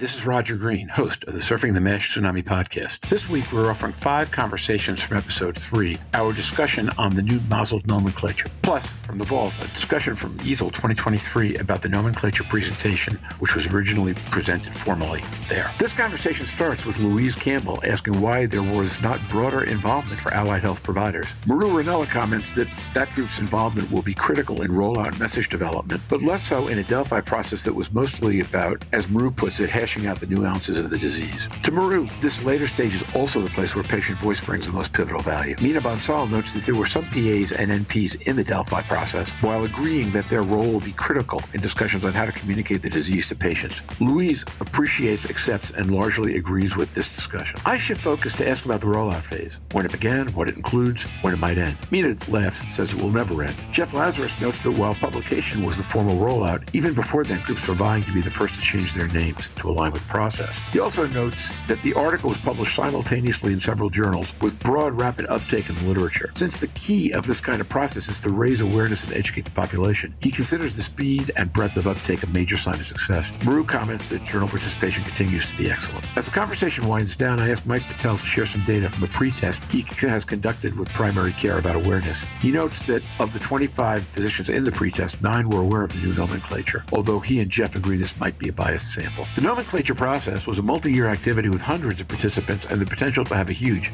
this is Roger Green, host of the Surfing the MASH Tsunami podcast. This week, we're offering 5 conversations from episode 3, our discussion on the new MASLD nomenclature. Plus, from the vault, a discussion from ETHL 2023 about the nomenclature presentation, which was originally presented formally there. This conversation starts with Louise Campbell asking why there was not broader involvement for allied health providers. Maru Rinella comments that that group's involvement will be critical in rollout message development, but less so in a Delphi process that was mostly about, as Maru puts it, hashing out the nuances of the disease. To Maru, this later stage is also the place where patient voice brings the most pivotal value. Meena Bansal notes that there were some PAs and NPs in the Delphi process, while agreeing that their role will be critical in discussions on how to communicate the disease to patients. Louise appreciates, accepts, and largely agrees with this discussion. I shift focus to ask about the rollout phase, when it began, what it includes, when it might end. Meena laughs, says it will never end. Jeff Lazarus notes that while publication was the formal rollout, even before then, groups were vying to be the first to change their names to align with the process. He also notes that the article was published simultaneously in several journals with broad, rapid uptake in the literature. Since the key of this kind of process is to raise awareness and educate the population, he considers the speed and breadth of uptake a major sign of success. Maru comments that journal participation continues to be excellent. As the conversation winds down, I asked Mike Patel to share some data from a pre-test he has conducted with primary care about awareness. He notes that of the 25 physicians in the pre-test, 9 were aware of the new nomenclature, although he and Jeff agree this might be a biased sample. The nomenclature process was a multi-year activity with hundreds of participants and the potential to have a huge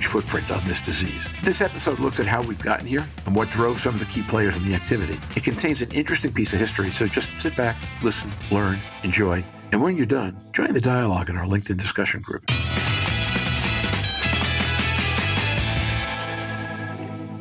footprint on this disease. This episode looks at how we've gotten here and what drove some of the key players in the activity. It contains an interesting piece of history, so just sit back, listen, learn, enjoy, and when you're done, join the dialogue in our LinkedIn discussion group.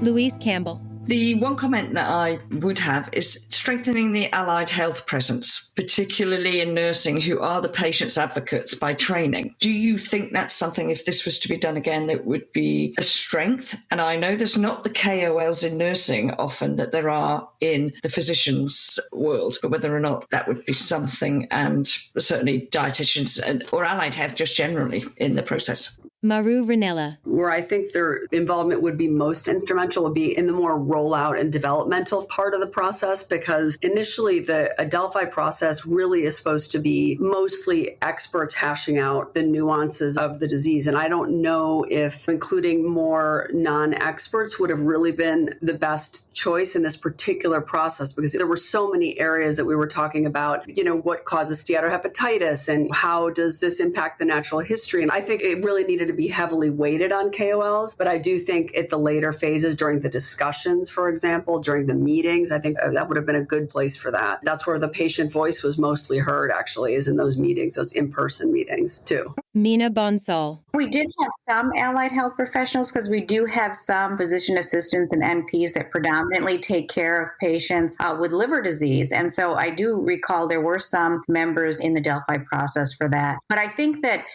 Louise Campbell. The one comment that I would have is strengthening the allied health presence, particularly in nursing, who are the patient's advocates by training. Do you think that's something, if this was to be done again, that would be a strength? And I know there's not the KOLs in nursing often that there are in the physician's world, but whether or not that would be something, and certainly dietitians or allied health just generally in the process. Maru Rinella. Where I think their involvement would be most instrumental would be in the more rollout and developmental part of the process, because initially the Delphi process really is supposed to be mostly experts hashing out the nuances of the disease. And I don't know if including more non-experts would have really been the best choice in this particular process, because there were so many areas that we were talking about, what causes steatohepatitis and how does this impact the natural history. And I think it really needed to be heavily weighted on KOLs, but I do think at the later phases during the discussions, for example, during the meetings, I think that would have been a good place for that. That's where the patient voice was mostly heard, actually, is in those meetings, those in-person meetings too. Meena Bansal. We did have some allied health professionals because we do have some physician assistants and NPs that predominantly take care of patients with liver disease. And so I do recall there were some members in the Delphi process for that. But I think that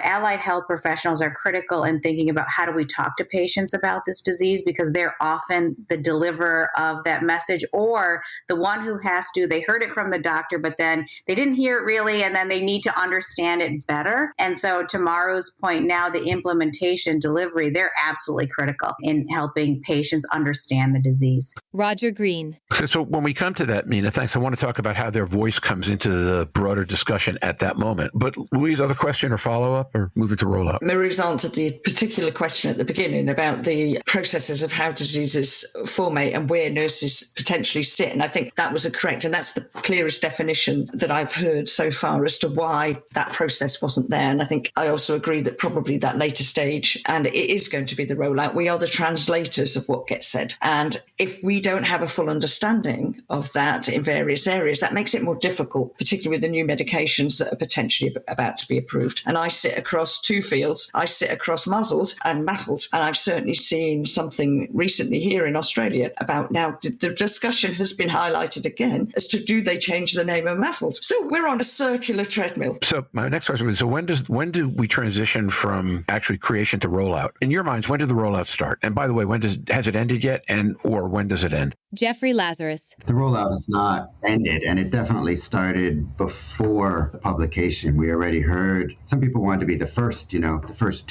allied health professionals are critical in thinking about how do we talk to patients about this disease, because they're often the deliverer of that message, or the one who has to, they heard it from the doctor, but then they didn't hear it really, and then they need to understand it better. And so to Maru's point, now the implementation, delivery, they're absolutely critical in helping patients understand the disease. Roger Green. So when we come to that, Meena, thanks. I want to talk about how their voice comes into the broader discussion at that moment. But Louise, other question or follow-up, or move it to rollout? Maru's answered the particular question at the beginning about the processes of how diseases formate and where nurses potentially sit. And I think that was correct. And that's the clearest definition that I've heard so far as to why that process wasn't there. And I think I also agree that probably that later stage, and it is going to be the rollout, we are the translators of what gets said. And if we don't have a full understanding of that in various areas, that makes it more difficult, particularly with the new medications that are potentially about to be approved. And I sit across two fields. I sit across MASLD and MASLD. And I've certainly seen something recently here in Australia about now the discussion has been highlighted again as to do they change the name of MASLD? So we're on a circular treadmill. So my next question is, so when do we transition from actually creation to rollout. In your minds, when did the rollout start? And by the way, has it ended yet? Or when does it end? Jeffrey Lazarus. The rollout has not ended, and it definitely started before the publication. We already heard some people wanted to be the first, the first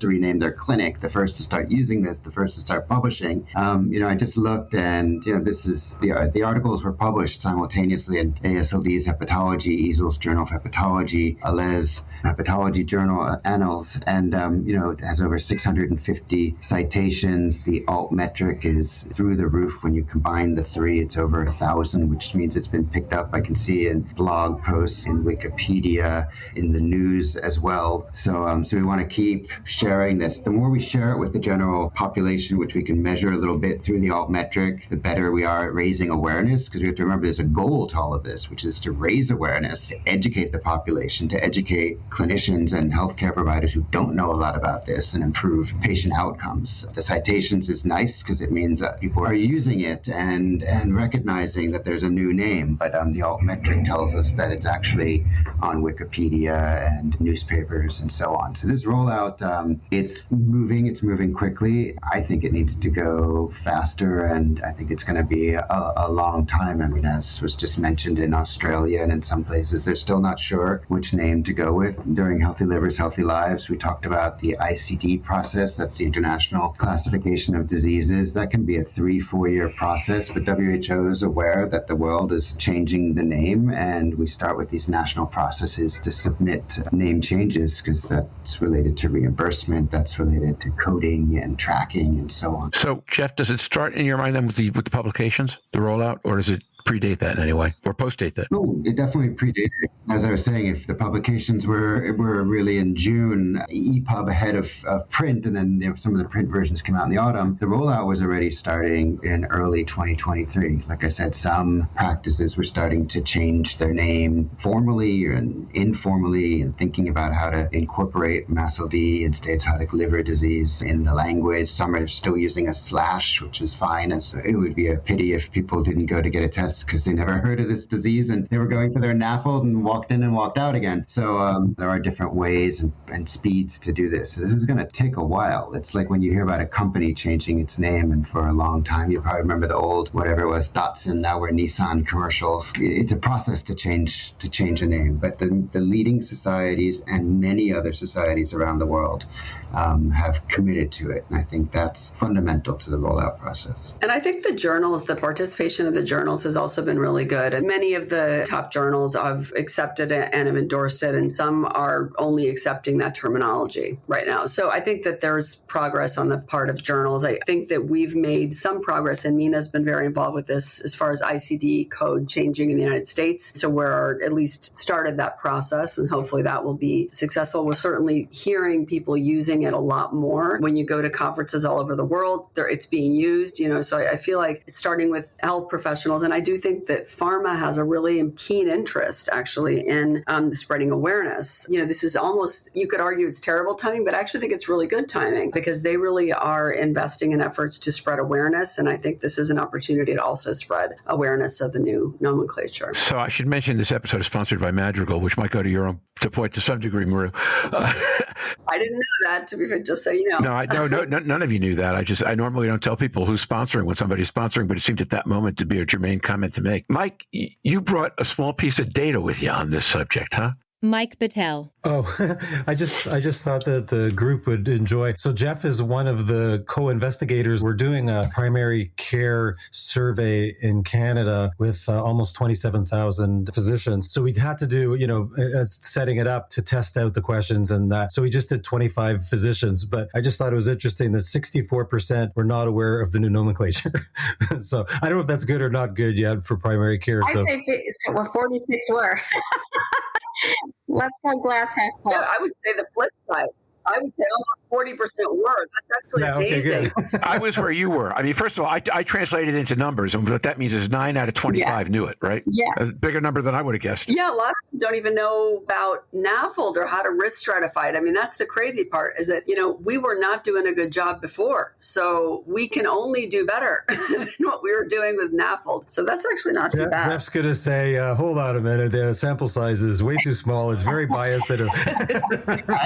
to rename their clinic, the first to start using this, the first to start publishing. I just looked, and this is the articles were published simultaneously in ASLD's Hepatology, EASL's Journal of Hepatology, ALES Hepatology Journal Annals, and it has over 650 citations. The alt metric is through the roof. When you combine the three, it's over 1,000, which means it's been picked up. I can see in blog posts, in Wikipedia, in the news as well. So we want to keep sharing this. The more we share it with the general population, which we can measure a little bit through the alt metric, the better we are at raising awareness, because we have to remember there's a goal to all of this, which is to raise awareness, to educate the population, to educate clinicians and healthcare providers who don't know a lot about this and improve patient outcomes. The citations is nice because it means that people are using it and recognizing that there's a new name, but the alt metric tells us that it's actually on Wikipedia and newspapers and so on. So this rollout, it's moving quickly. I think it needs to go faster, and I think it's going to be a long time. I mean, as was just mentioned, in Australia and in some places, they're still not sure which name to go with. During Healthy Livers, Healthy Lives, we talked about the ICD process. That's the International Classification of Diseases. That can be a 3-4 year process, but WHO is aware that the world is changing the name, and we start with these national processes to submit name changes because that's related to reimbursement, that's related to coding and tracking and so on. So, Jeff, does it start in your mind then with the publications, the rollout, or does it predate that in any way, or post-date that? No, it definitely predated. As I was saying, if the publications were really in June, EPUB ahead of print, and then some of the print versions came out in the autumn, the rollout was already starting in early 2023. Like I said, some practices were starting to change their name formally and informally, and thinking about how to incorporate MASLD and steatotic liver disease in the language. Some are still using a slash, which is fine. It would be a pity if people didn't go to get a test because they never heard of this disease and they were going for their NAFLD and walked in and walked out again. So there are different ways and speeds to do this. So this is going to take a while. It's like when you hear about a company changing its name, and for a long time, you probably remember the old, whatever it was, Datsun, now we're Nissan commercials. It's a process to change a name. But the leading societies and many other societies around the world have committed to it. And I think that's fundamental to the rollout process. And I think the participation of the journals has also been really good. And many of the top journals have accepted it and have endorsed it, and some are only accepting that terminology right now. So I think that there's progress on the part of journals. I think that we've made some progress, and Meena's been very involved with this as far as ICD code changing in the United States. So we're at least started that process, and hopefully that will be successful. We're certainly hearing people using it a lot more. When you go to conferences all over the world, it's being used, so I feel like starting with health professionals, and I do think that pharma has a really keen interest actually in spreading awareness. This is almost, you could argue it's terrible timing, but I actually think it's really good timing because they really are investing in efforts to spread awareness. And I think this is an opportunity to also spread awareness of the new nomenclature. So I should mention this episode is sponsored by Madrigal, which might go to your own point to some degree, Maru. I didn't know that, to be fair, just so you know. No, none of you knew that. I normally don't tell people who's sponsoring when somebody's sponsoring, but it seemed at that moment to be a germane comment to make. Mike, you brought a small piece of data with you on this subject, huh? Mike Battelle. Oh, I just thought that the group would enjoy. So Jeff is one of the co-investigators. We're doing a primary care survey in Canada with almost 27,000 physicians. So we had to do, setting it up to test out the questions and that. So we just did 25 physicians, but I just thought it was interesting that 64% were not aware of the new nomenclature. So I don't know if that's good or not good yet for primary care. I'd say 46 were. Let's go glass half full. Yeah, I would say the flip side. I would say almost 40% were. That's actually amazing. I was where you were. I mean, first of all, I translated into numbers, and what that means is 9 out of 25 knew it, right? Yeah. A bigger number than I would have guessed. Yeah, a lot of them don't even know about NAFLD or how to risk stratify it. I mean, that's the crazy part is that, we were not doing a good job before. So we can only do better than what we were doing with NAFLD. So that's actually not too bad. Jeff's going to say, hold on a minute, the sample size is way too small. It's very biased. In fact, I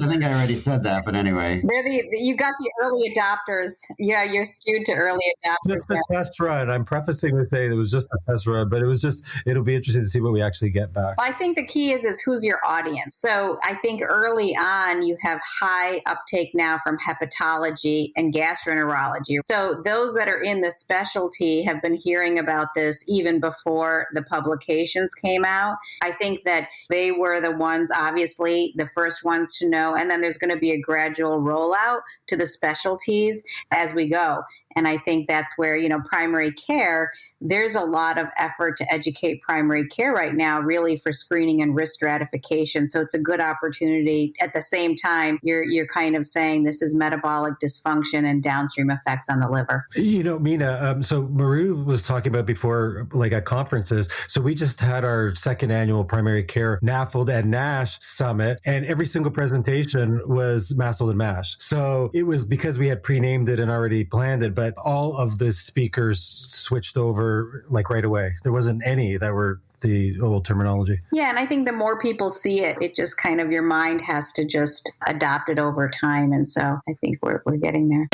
think I already said that, but anyway. You got the early adopters. Yeah, you're skewed to early adopters. Just a test run. I'm prefacing with saying it was just a test run, but it'll be interesting to see what we actually get back. Well, I think the key is who's your audience. So I think early on you have high uptake now from hepatology and gastroenterology. So those that are in the specialty have been hearing about this even before the publications came out. I think that they were the ones, obviously, the first ones to know. And then there's going to be a gradual rollout to the specialties as we go. And I think that's where, primary care, there's a lot of effort to educate primary care right now, really for screening and risk stratification. So it's a good opportunity. At the same time, you're kind of saying this is metabolic dysfunction and downstream effects on the liver. Meena, so Maru was talking about before, like at conferences. So we just had our second annual primary care NAFLD and NASH summit, and every single presentation was MASLD and MASH. So it was because we had pre-named it and already planned it, but all of the speakers switched over like right away. There wasn't any that were the old terminology. Yeah, and I think the more people see it, it just kind of your mind has to just adopt it over time. And so I think we're getting there.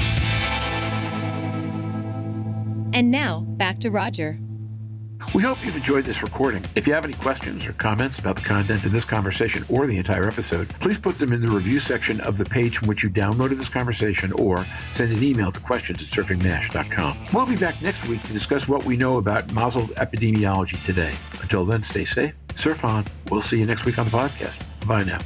And now back to Roger. We hope you've enjoyed this recording. If you have any questions or comments about the content in this conversation or the entire episode, please put them in the review section of the page from which you downloaded this conversation or send an email to questions@surfingmash.com. We'll be back next week to discuss what we know about MASLD epidemiology today. Until then, stay safe, surf on. We'll see you next week on the podcast. Bye now.